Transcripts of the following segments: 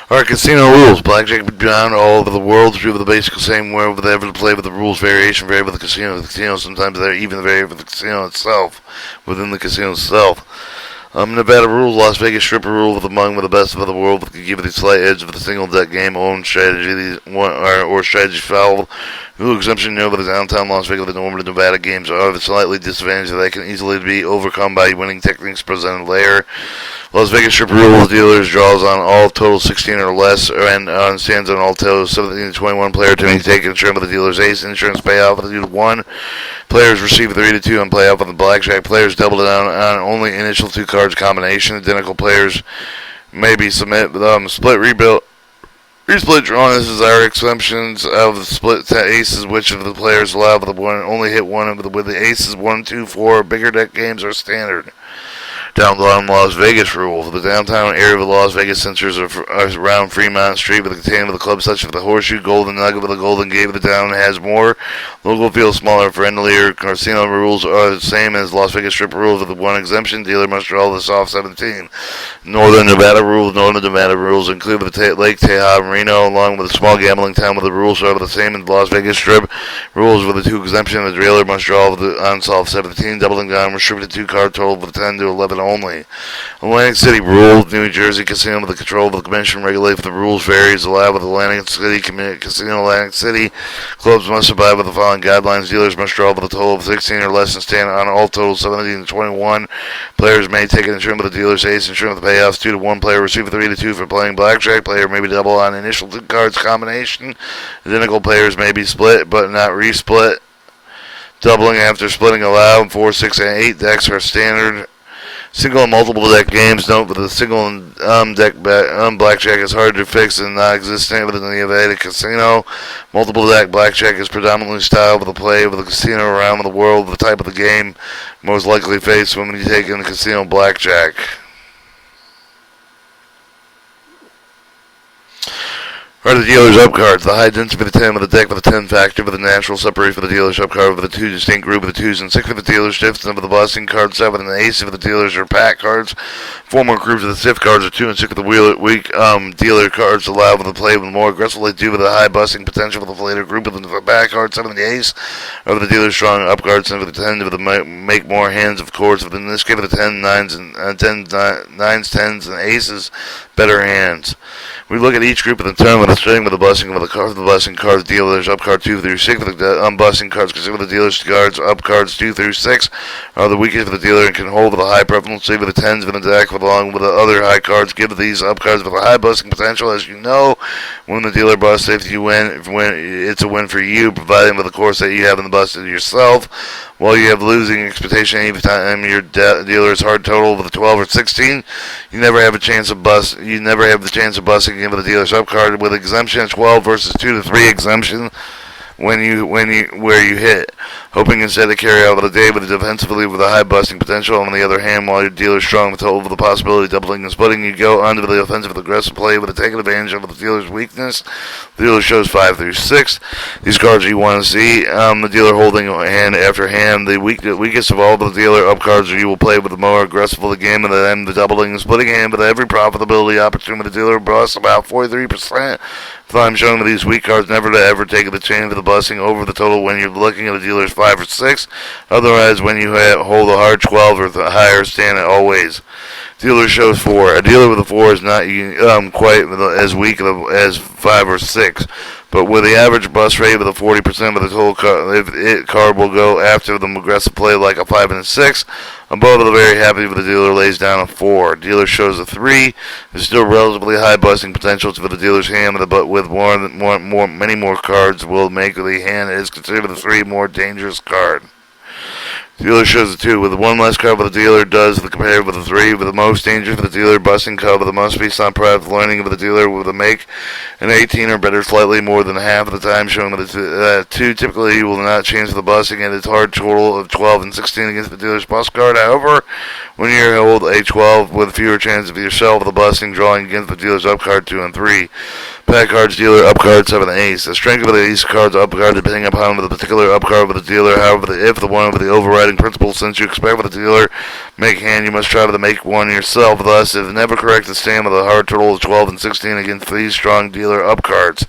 Alright, casino rules. Blackjack can be found all over the world. True with the basic same wherever they ever play with the rules variation vary with the casino. The casino sometimes they're even vary with the casino itself. Within the casino itself. Nevada rules, Las Vegas stripper rule with among the best of the world could give you the slight edge of the single deck game, own strategy, or strategy foul. Rule exemption over the downtown Las Vegas, the normal Nevada games are of a slightly disadvantage that can easily be overcome by winning techniques presented later. Las Vegas stripper rule with dealers draws on all total 16 or less, and stands on all total 17 to 21 player to be taken insurance with the dealer's ace. Insurance payoff with the 2 to 1. Players receive 3 to 2 on playoff on the blackjack. Players double down on only initial 2 cards combination. Identical players may be split rebuilt. Resplit drawn as desired exemptions of the split aces, which of the players allow with the one only hit one of with the aces 1, 2, 4 bigger deck games are standard. Downtown Las Vegas rules. The downtown area of the Las Vegas centers are around Fremont Street with the containment of the club such as the Horseshoe, Golden Nugget with the Golden Gate of the town has more. Local feels smaller, friendlier. Casino rules are the same as Las Vegas strip rules with the one exemption. Dealer must draw the soft 17. Northern Nevada rules include the Lake Tahoe Marino along with a small gambling town with the rules are the same as Las Vegas strip rules with the 2 exemption. The dealer must draw the unsolved 17, doubling down restricted 2 card total with 10 to 11 only. Atlantic City rules. New Jersey casino with the control of the commission regulate the rules varies allowed with Atlantic City casino. Atlantic City clubs must abide with the following guidelines. Dealers must draw with a total of 16 or less and stand on all totals 17 to 21. Players may take an insurance with the dealer's ace. Insurance with the payoffs 2 to 1. Player receive 3 to 2 for playing blackjack. Player may be double on initial 2 cards combination. Identical players may be split but not resplit. Doubling after splitting allowed. 4, 6, and 8 decks are standard. Single and multiple deck games. Note that the single deck blackjack is hard to fix and non-existent within the Nevada casino. Multiple deck blackjack is predominantly styled with the play with the casino around the world. The type of the game most likely faced when you take in the casino blackjack. Are the dealer's up cards. The high density of the 10 with the deck with the 10 factor with the natural separation for the dealer's up card with the 2 distinct group of the 2s and 6 for the dealer's shifts and with the busting card 7 and the ace of the dealer's are pack cards. 4 more groups of the stiff cards are 2 and 6 of the weak dealer cards allow with the play with more aggressively 2 with a high busting potential with the later group of the back card 7 and the ace over the dealer's strong up cards and with the 10 with the make more hands of course within this case with the 10 9s and 10 9s 10s and aces better hands. We look at each group of the turn with a string with the busting with the busting cards dealers up card 2 through 6 with the unbusting cards consider the dealer's cards up cards 2 through 6 are the weakest for the dealer and can hold with a high preference with the 10s in the deck with along with the other high cards give these up cards with a high busting potential. As you know, when the dealer busts if you win it's a win for you providing with the course that you have in the busted yourself. While you have losing expectation any time your dealer is hard total with a 12 or 16, you never have a chance of bust. You never have the chance of busting in with the dealer's up card with exemption 12 versus 2 to 3 exemption where you hit, hoping instead to carry out the day with a defensively with a high busting potential. On the other hand, while your dealer is strong with over the possibility of doubling and splitting, you go onto the offensive with aggressive play with a taking advantage of the dealer's weakness. The dealer shows 5 through 6. These cards you want to see. The dealer holding hand after hand. The weakest of all the dealer up cards you will play with the more aggressive of the game and then the doubling and splitting hand with every profitability opportunity. The dealer busts about 43%. I'm showing these weak cards never to ever take the chain of the busting over the total when you're looking at a dealer's 5 or 6. Otherwise, when you hold a hard 12 or higher, stand it always. Dealer shows 4. A dealer with a 4 is not quite as weak as 5 or 6. But with the average bust rate with a 40% of the total card will go after the aggressive play like a 5 and a 6. Above the very happy with the dealer lays down a 4. Dealer shows a 3. There's still relatively high busting potential for the dealer's hand, but with many more cards will make the hand is considered the 3 more dangerous card. Dealer shows a 2. With one less card with the dealer does the compared with a 3. With the most danger for the dealer busting card with the must be some pride of learning of the dealer with a make an 18 or better slightly more than half of the time showing with the 2 typically will not change the busting and its hard total of 12 and 16 against the dealer's bust card. However, when you hold a 12 with fewer chances of yourself with the busting drawing against the dealer's up card 2 and 3. Pack cards, dealer, up card, 7, ace. The strength of the ace cards, up card, depending upon the particular up card of the dealer. However, if the one with the overriding principle, since you expect for the dealer make hand, you must try to make one yourself. Thus, if never correct, the stand with a hard total of 12 and 16 against these strong dealer up cards.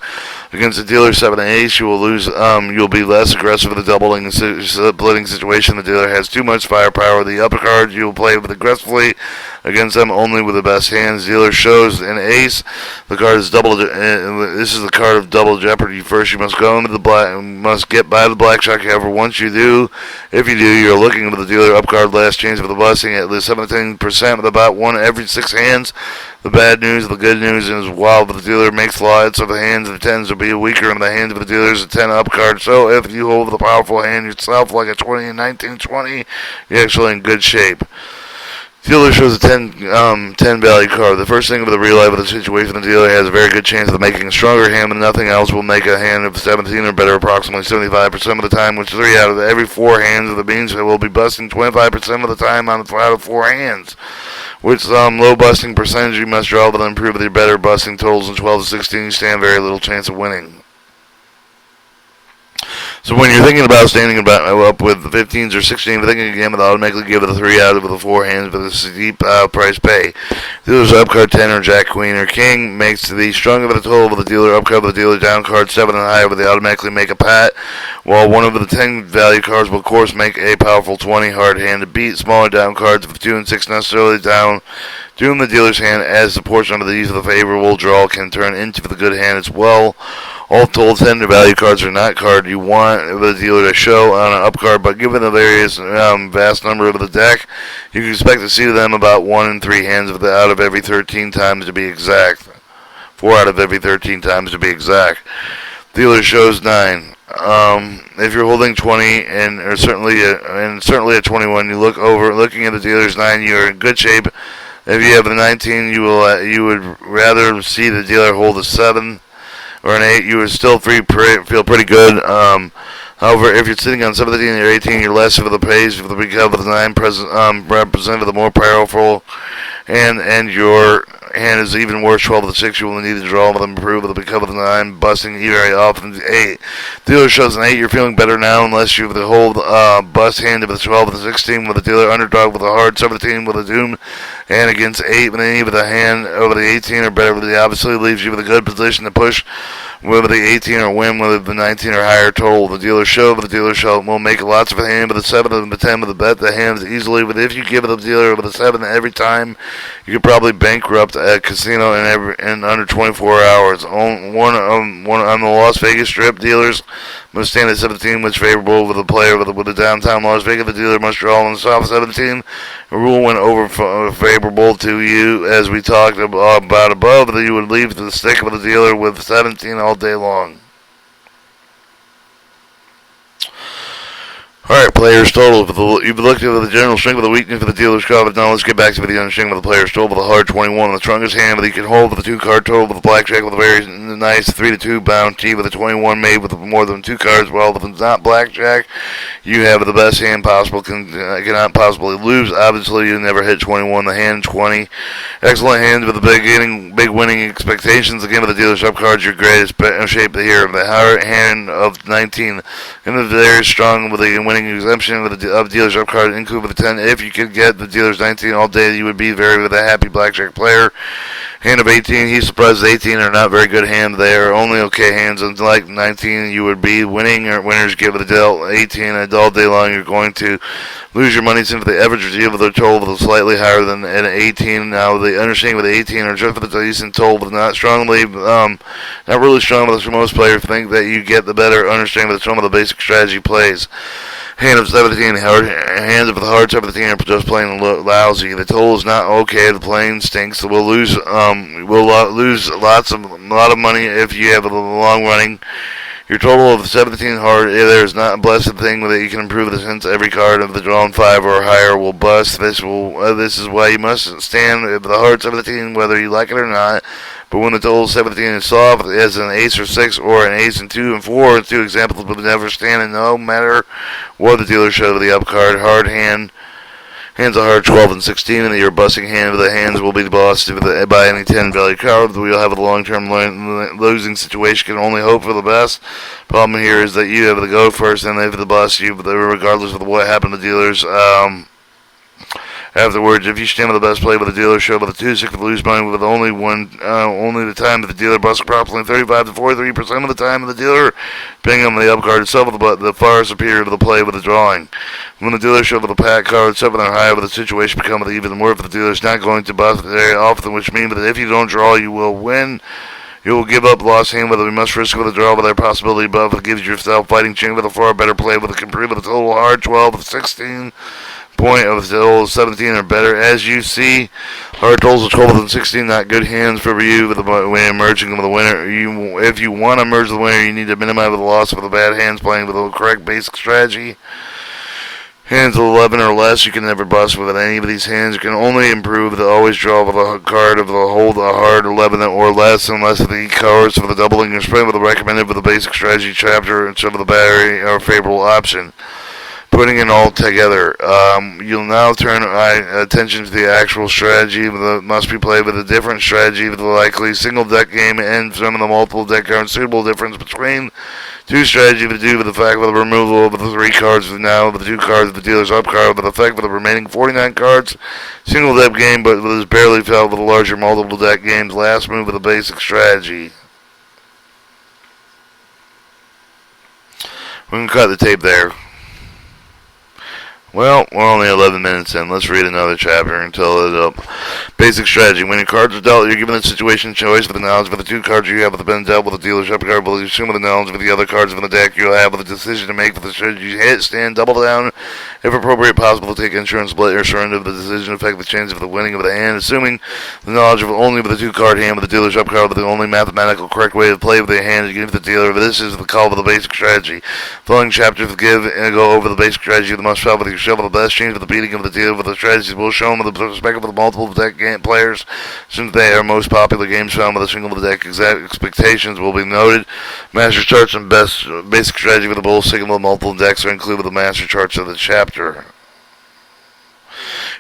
Against the dealer 7 and ace, you will lose. You'll be less aggressive in the doubling splitting situation. The dealer has too much firepower. The upper card, you will play with aggressively against them only with the best hands. Dealer shows an ace. The card is double. This is the card of double jeopardy. First, you must go into the must get by the blackjack. However, once you do, if you do, you're looking into the dealer up card. Last chance for the busting at least 17% with about 1 every 6 hands. The bad news, the good news is while the dealer makes lots of the hands of the 10s will be weaker in the hands of the dealers a 10 up card. So if you hold the powerful hand yourself like a 20 and 19-20, you're actually in good shape. Dealer shows a 10 value card. The first thing with the real life of the situation, the dealer has a very good chance of making a stronger hand, and nothing else will make a hand of 17 or better approximately 75% of the time, which 3 out of every 4 hands of the beans will be busting 25% of the time out of 4 hands. Which low busting percentage you must draw to improve with your better busting totals in 12 to 16, you stand very little chance of winning. So when you're thinking about standing up with the 15s or 16s, thinking again would automatically give it a 3 out of the 4 hands with a steep price pay. Dealer's up card 10 or jack, queen, or king makes the stronger of the total with the dealer up card with the dealer down card 7 and higher, but they automatically make a pat, while one of the 10 value cards will of course make a powerful 20 hard hand to beat. Smaller down cards with 2 and 6 necessarily down doom the dealer's hand, as the portion of these of the favorable draw can turn into the good hand as well. All told, 10 value cards are not card you want the dealer to show on an up card, but given the various vast number of the deck, you can expect to see them about 1 in 3 hands out of every 13 times to be exact. 4 out of every 13 times to be exact. Dealer shows 9. If you're holding 20 and certainly at 21, looking at the dealer's 9, you are in good shape. If you have the 19, you would rather see the dealer hold a 7 or an 8. You would still feel pretty good. However, if you're sitting on 17 or 18, you're less of the pace of the because of the 9 representative, the more powerful, and your hand is even worse. 12 of the 6, you will need to draw with them, improve with the because of the 9, busting very often. 8. Dealer shows an 8. You're feeling better now unless you have the whole bust hand of the 12 of the 16 with the dealer underdog with a hard 17 with a doom, and against 8 with any with a hand over the 18 or better. But it obviously leaves you with a good position to push with the 18 or win with the 19 or higher total. The dealer will make lots of a hand with the 7 and the 10 with the bet the hands easily. But if you give the dealer with a 7 every time, you could probably bankrupt a casino in under 24 hours. On the Las Vegas Strip, dealers must stand at 17, which is favorable with the player with the downtown Las Vegas. The dealer must draw on the soft 17. The rule went over favorable to you, as we talked about above, that you would leave the stick with the dealer with 17 all day long. Alright, players total. You've looked at the general strength of the weakness of the dealer's card. Now let's get back to the understanding of the player's total with a hard 21. The strongest hand that you can hold with the 2 card total with the blackjack with a very nice 3-2 bounty with a 21 made with more than 2 cards. Well, if it's not blackjack, you have the best hand possible. Cannot possibly lose. Obviously, you never hit 21. The hand 20. Excellent hands with the big winning expectations. Again, with the dealer's up cards, your greatest shape here. The hard hand of 19. And the very strong with the winning exemption of dealer's up card, include with the 10. If you could get the dealer's 19 all day, you would be with a happy blackjack player. Hand of 18, he's surprised 18 are not very good hands. They are only okay hands. Unlike 19, you would be winning, or winners give the deal 18 all day long. You're going to lose your money since the average deal with a total with slightly higher than an 18. Now the understanding with 18 or just with a decent total, but not really strong with most players think that you get the better understanding with some of the basic strategy plays. Hand of 17, hands of the hard 17 are just plain lousy. The total is not okay. The plane stinks. We'll lose a lot of money if you have a long running. Your total of 17 hard, there is not a blessed thing that you can improve the since every card of the drawn 5 or higher will bust. This is why you must stand with the hard 17, whether you like it or not. But when the total 17 is soft, as an ace or 6 or an ace and 2 and 4, 2 examples would never stand, and no matter what the dealer showed with the up card, hard hand Hands of heart 12 and 16, and your busting hand of the hands will be the boss by any 10 value card. We will have a long-term losing situation. Can only hope for the best. Problem here is that you have to go first, and they have to bust you, regardless of what happened to dealers. Afterwards, if you stand with the best play with the dealer, show with a 2-6 with lose money with only the time that the dealer busts approximately 35 to 43% of the time of the dealer, depending on the up card itself, the far superior to the play with the drawing. When the dealer show with a pack card 7 or higher, with the situation becomes even more if the dealer is not going to bust very often, which means that if you don't draw, you will win. You will give up lost hand whether we must risk with a draw with our possibility above. It gives yourself fighting chance with a far better play with a complete with a total hard 12 of 16. Point of the total 17 or better. As you see, hard totals of 12 and 16, not good hands for you when emerging with the winner. If you want to emerge the winner, you need to minimize the loss of the bad hands playing with a correct basic strategy. Hands of 11 or less, you can never bust with any of these hands. You can only improve the always draw with a card of the hold a hard 11 or less, unless the cards for the doubling or spread with the recommended with the basic strategy chapter instead of the battery or favorable option. Putting it all together, you'll now turn attention to the actual strategy that must be played with a different strategy with the likely single deck game and some of the multiple deck cards. Suitable difference between two strategies to do with the fact of the removal of the 3 cards now with the 2 cards of the dealer's up card with the effect of the remaining 49 cards. Single deck game, but was barely felt with the larger multiple deck games. Last move of the basic strategy. We can cut the tape there. Well, we're only 11 minutes in. Let's read another chapter until it's up. Basic strategy. When your cards are dealt, you're given the situation choice with the knowledge of the 2 cards you have with the been dealt with the dealer's up card. Will you assume with the knowledge of the other cards in the deck you'll have with the decision to make with the strategy you hit, stand, double down, if appropriate possible, take insurance, split, or surrender. The decision affect the chance of the winning of the hand. Assuming the knowledge of only with the 2 card hand with the dealer's up card with the only mathematical correct way to play with the hand to give the dealer. This is the call of the basic strategy. Following chapters give and go over the basic strategy of the must travel with your shovel the best change with the beating of the dealer with the strategies will show them with the perspective of the multiple deck game players since they are most popular games found with a single deck exact expectations will be noted. Master charts and basic strategy with the both single with multiple decks are included with the master charts of the chapter.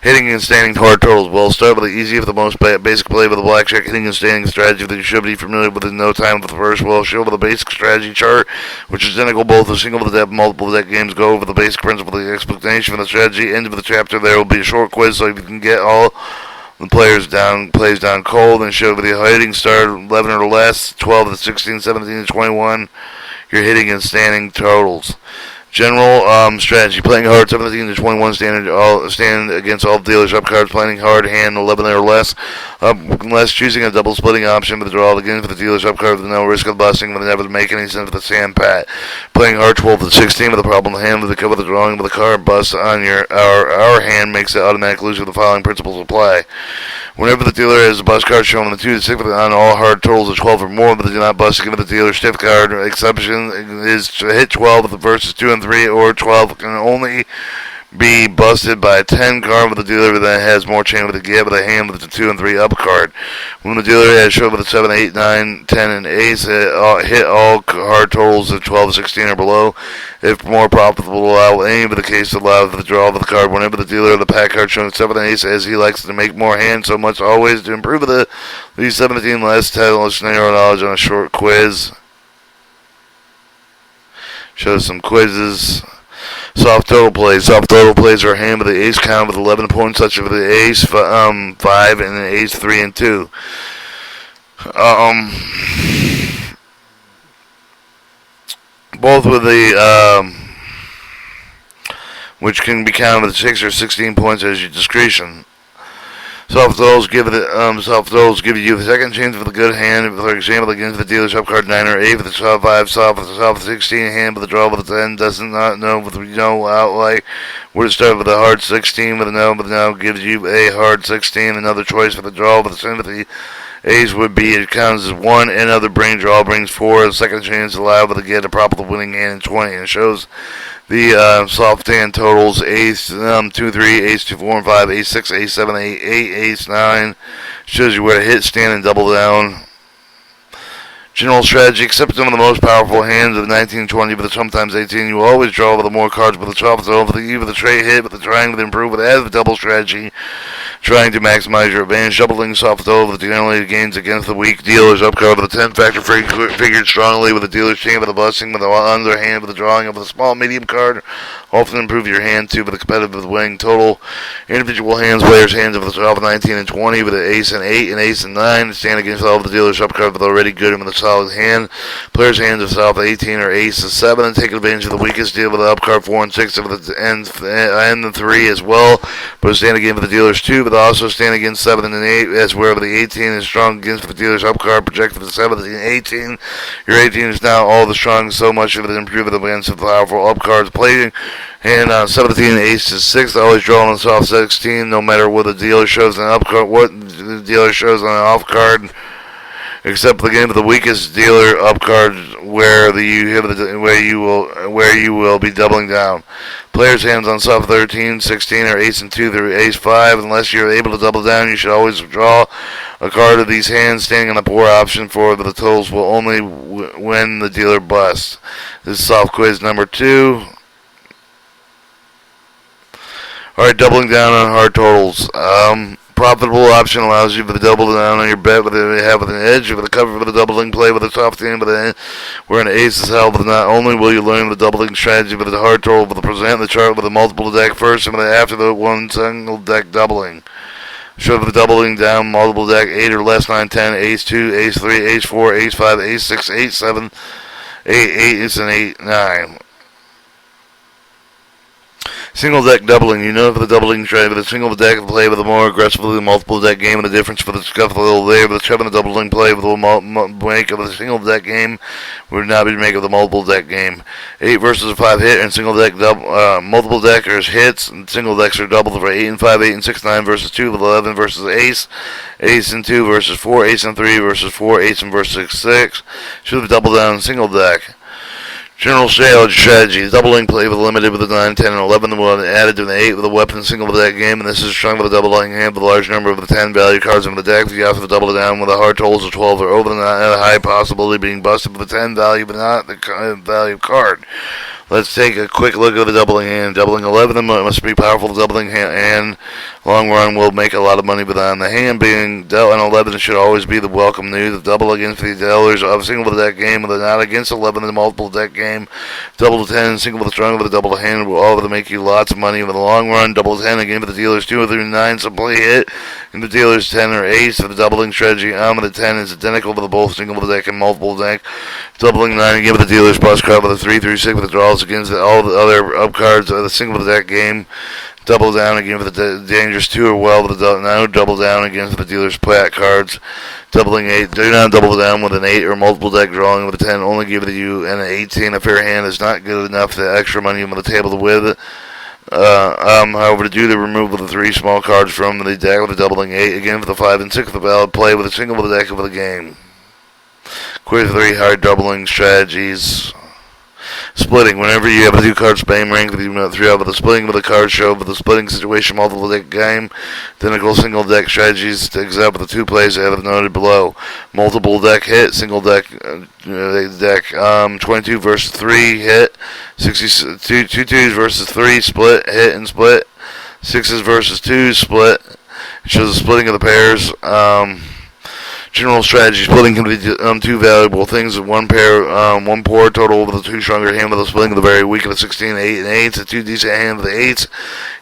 Hitting and standing hard totals. Well, start with the easy of the most basic play with the blackjack hitting and standing strategy that you should be familiar with in no time with the first. Well, show with the basic strategy chart, which is identical both the single with the deck, multiple deck games. Go over the basic principle, the explanation of the strategy. End of the chapter. There will be a short quiz so you can get all the plays down cold and show with the hitting start 11 or less, 12 to 16, 17 to 21. Your hitting and standing totals. General strategy: playing hard 17 to 21 stand against all dealers up cards. Playing hard hand 11 or less, unless choosing a double splitting option with the draw again for the dealer's up card with no risk of busting, but never make any sense with the sand pat. Playing hard 12 to 16 with a problem hand with the cover the drawing with the card bust on our hand makes it automatic lose with the following principles apply. Whenever the dealer has a bust card shown on the 2 to 6 on all hard totals of 12 or more, but they do not bust given the dealer stiff card. Exception is to hit 12 versus 2 and 3, or 12 can only be busted by a 10 card with the dealer that has more chance with the give with a hand with the 2 and 3 up card. When the dealer has shown with a 7, 8, 9, 10, and ace, hit all hard totals of 12, 16 or below. If more profitable, allow any of the case to allow the draw of the card. Whenever the dealer of the pack card showing 7 and ace as he likes to make more hands, so much always to improve the 17 less talent narrow knowledge on a short quiz. Shows some quizzes. Soft total plays. Soft total plays are a hand with the ace count with 11 points, such as the ace 5 and the ace 3 and 2. Both with the which can be counted with 6 or 16 points as your discretion. Soft totals give you the second chance with a good hand. For example, against the dealer's up card 9 or 8 with the soft 5, soft with the soft 16 hand with the draw with the 10 does not know with no outright. Would start with a hard 16 with a no, but now gives you a hard 16. Another choice for the draw with the sympathy. Ace would be it counts as 1. Another draw brings 4. The second chance allowed with a get a proper winning hand in 20 and shows the soft hand totals: ace 2, 3, ace 2, 4, and 5, ace 6, ace 7, 8, ace 9. Shows you where to hit, stand, and double down. General strategy, except some of the most powerful hands of 19, 20, but sometimes 18, you will always draw with the more cards with the 12, so with the E, with the straight hit, with the triangle, with the improve, with the double strategy, trying to maximize your advantage, doubling soft over with the accumulated gains against the weak dealers, upcard with the 10 factor figured strongly with the dealer's chain, with the busting, with the underhand, with the drawing of the small medium card, often improve your hand too, with the competitive winning total, individual hands, players' hands of the 12, 19, and 20, with the ace and 8 and ace and 9, stand against all of the dealers, upcard with already good and with a solid hand, players' hands of south 18 or ace and 7, and take advantage of the weakest deal with the upcard 4 and 6, and with the and the 3 as well, but stand again with the dealers 2, but also stand against 7 and 8, as wherever the 18 is strong against the dealer's upcard, projected for the 7 and 18, your 18 is now all the strong, so much of it improved against the powerful upcards playing. And 17 ace to 6, always draw on the soft 16, no matter what the dealer shows on the up card, what the dealer shows on the off card, except the game of the weakest dealer up card, where you will be doubling down. Players' hands on soft 13, 16, or ace and 2 through ace 5. Unless you're able to double down, you should always draw a card of these hands, standing on the poor option for the totals will only when the dealer busts. This is soft quiz number 2. Alright, doubling down on hard totals. Profitable option allows you to double down on your bet with an edge, with a cover, with a doubling play, with a soft hand, where an ace is held. But not only will you learn the doubling strategy, but the hard total, with the present the chart with a multiple deck first, and after the one single deck doubling. Show the doubling down, multiple deck, 8 or less, 9, 10, ace 2, ace 3, ace 4, ace 5, ace 6, ace 7, 8, and 8, 9. Single deck doubling. You know for the doubling trade with a single deck play with a more aggressively multiple deck game, and the difference for the scuffle there with the shoving the doubling play with a make of the single deck game would not be make of the multiple deck game. 8 versus a 5 hit, and single deck multiple deckers hits, and single decks are doubled for 8 and 5, 8 and 6, 9 versus 2 with 11 versus ace, ace and 2 versus 4, ace and 3 versus 4, ace and versus 6. Should have doubled down single deck. General strategy, doubling play with a limited with a 9, 10, and 11, the one added to the 8 with a weapon single with that game, and this is strong with a doubling hand with a large number of the 10 value cards in the deck. If you have to double it down with a hard totals of 12 or over, the a high possibility of being busted with the 10 value, but not the value card. Let's take a quick look at the doubling hand. Doubling 11 must be powerful. The doubling hand, long run, will make a lot of money, but on the hand being dealt in 11, it should always be the welcome news. The double against the dealers of single with deck game, with a not against 11 in the multiple deck game. Double to 10, single with a strong with a double hand will all of them make you lots of money. In the long run, double 10 again with the dealers 2 or 3 9, some play hit, and the dealers 10 or ace for the doubling strategy. On with the 10 is identical with the both single with the deck and multiple deck. Doubling 9 again with the dealer's bust card with a 3 through 6 with the draws against all the other up cards of the single with deck game. Double down again with the dangerous 2 or well with the now double down again for the dealer's plat cards. Doubling 8. Do not double down with an 8 or multiple deck drawing with a 10. Only give it to you and an 18. A fair hand is not good enough to extra money on the table to with. However, to do the removal of the 3 small cards from the deck with the doubling 8 again for the 5 and 6 with the valid play with a single with the deck of the game. Quiz 3 hard doubling strategies. Splitting. Whenever you have a 2-card spam rank with 3 out with the splitting with a card show with the splitting situation multiple deck game, identical single deck strategies except with the 2 plays I have noted below. Multiple deck hit, single deck 22 versus 3 hit, 62 2s versus 3 split hit and split, 6s versus 2 split. It shows the splitting of the pairs. General strategy, splitting can be 2 valuable things. One poor total with a 2 stronger hand with a splitting of the very weak of a 16, 8, and 8. A 2 decent hand with the 8s.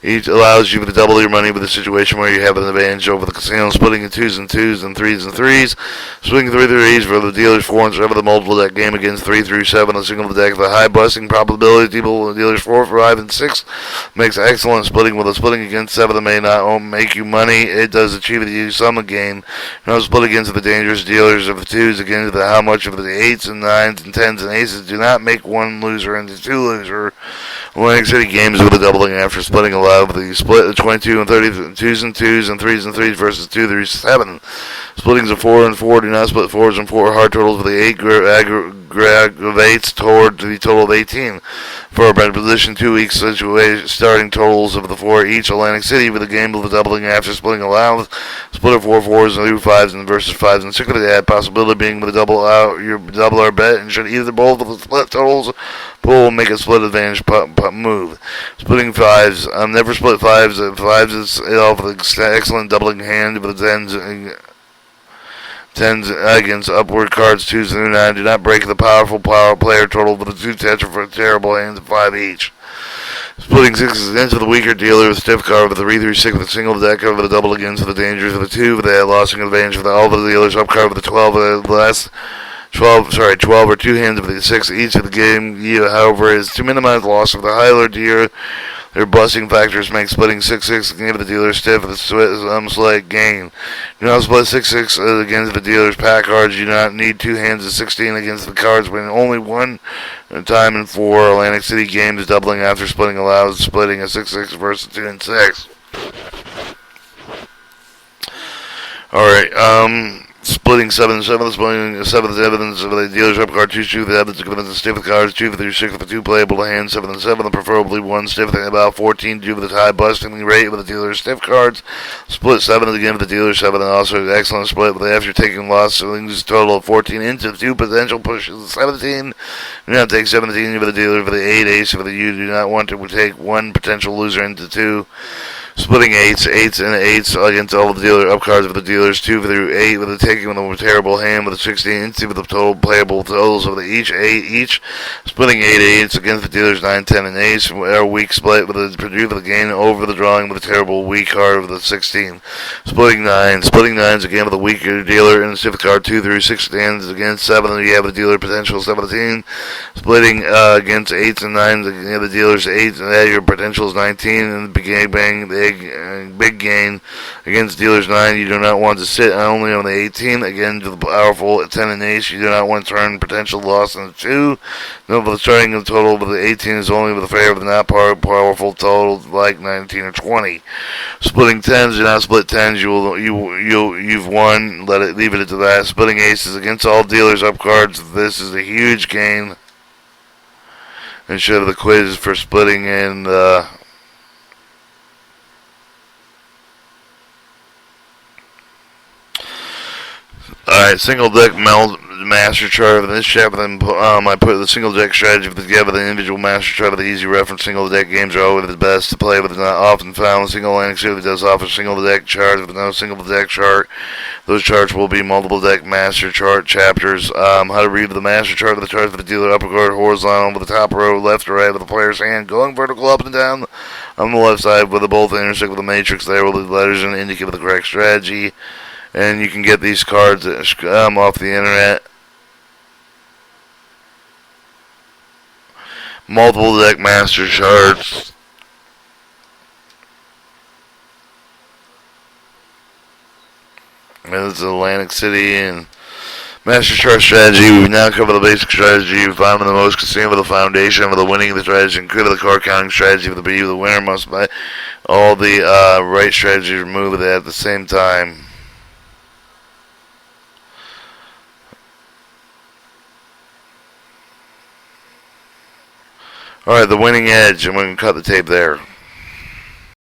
Each allows you to double your money with a situation where you have an advantage over the casino. Splitting in 2s and 2s and 3s and 3s. Splitting 3 through 8s for the dealer's 4 and 7 the multiple deck game against 3 through 7. A single deck with a high busting probability. Dealer's 4, 5, and 6 makes excellent splitting with a splitting against 7 that may not make you money. It does achieve you some gain. No split against the dangerous dealers of the 2s against the how much of the 8s and 9s and 10s and aces do not make one loser into 2 loser. Winning City games with a doubling after splitting allowed the split of 22 and 30 2s and 2s and 3s and 3s versus 2 through 7. Splittings of 4 and 4 do not split 4s and 4 hard totals with the 8 aggravates toward the total of 18. For a position 2 weeks situation, starting totals of the 4 each. Atlantic City with a game of the doubling after splitting allows. Split of 4 4s and 2 5s and versus 5s and 6. The add possibility being with a double out, your double our bet, and should either both of the split totals pool make a split advantage move. Splitting 5s. Never split 5s. 5s is off with an excellent doubling hand with the 10s against upward cards 2s through 9. Do not break the powerful power player total with the 2 tetra for terrible hands of 5 each. Splitting 6s into the weaker dealer with stiff card with a 3 through 6 with a single deck over the double against the dangers of the 2 with a losing advantage with all of the dealers up card with the 12 with the last 12 or 2 hands of the 6 each of the game. However, is to minimize loss of the higher dealer. Their busting factors make splitting 6-6 and give the dealer stiff with a slight gain. Do not split 6-6 against the dealer's pack cards. You do not need 2 hands of 16 against the cards when only one time in 4 Atlantic City games doubling after splitting allows splitting a 6-6 versus 2 and 6. Alright, splitting 7-7, splitting 7 evidence of the dealer's up card, 2 with evidence of the stiff with cards, 2 through 6 with the 2 playable hands, 7-7, preferably 1 stiff with about 14, 2 with a high busting rate with the dealer's stiff cards, split 7 again with the dealer's 7, and also an excellent split with after taking loss, swings total of 14 into 2 potential pushes, 17, do not take 17 with the dealer for the 8 ace for the you do not want to take 1 potential loser into 2. Splitting 8s and 8s against all the dealer up cards with the dealers 2 through 8 with the taking with a terrible hand with a 16 into with the total playable totals of the each 8 each. Splitting 8 against the dealers 9, 10 and 8s. A weak split with the produce of the gain over the drawing with a terrible weak card with the 16. Splitting 9s again with a weaker dealer and the stiff card 2 through 6 stands against 7. You have the dealer potential 17. Splitting against 8s and 9s against the dealers 8 and your potential is 19 and the big bang big gain against dealers 9. You do not want to sit only on the 18. Again, to the powerful 10 and ace. You do not want to turn potential loss into 2. No, but the starting of the total with the 18 is only with a favor of the not powerful total like 19 or 20. Splitting 10s, do not split 10s. You've won. Leave it to that. Splitting aces against all dealers up cards. This is a huge gain. Instead of the quiz for splitting and Alright, single deck master chart of this chapter. Then I put the single deck strategy together. The individual master chart of the easy reference. Single deck games are always the best to play, but it's not often found. Single Atlantic City does offer single deck charts with no single deck chart. Those charts will be multiple deck master chart chapters. How to read the master chart of the chart for the dealer upper card horizontal with the top row left or right with the player's hand going vertical up and down on the left side with the both intersect with the matrix there with the letters and indicate the correct strategy. And you can get these cards off the internet. Multiple deck master charts. And this is Atlantic City and master chart strategy. We've now covered the basic strategy. We found the most concerned with the foundation of the winning of the strategy, including the card counting strategy for the B. The winner must buy all the right strategies removed at the same time. Alright, the winning edge. I'm going to cut the tape there.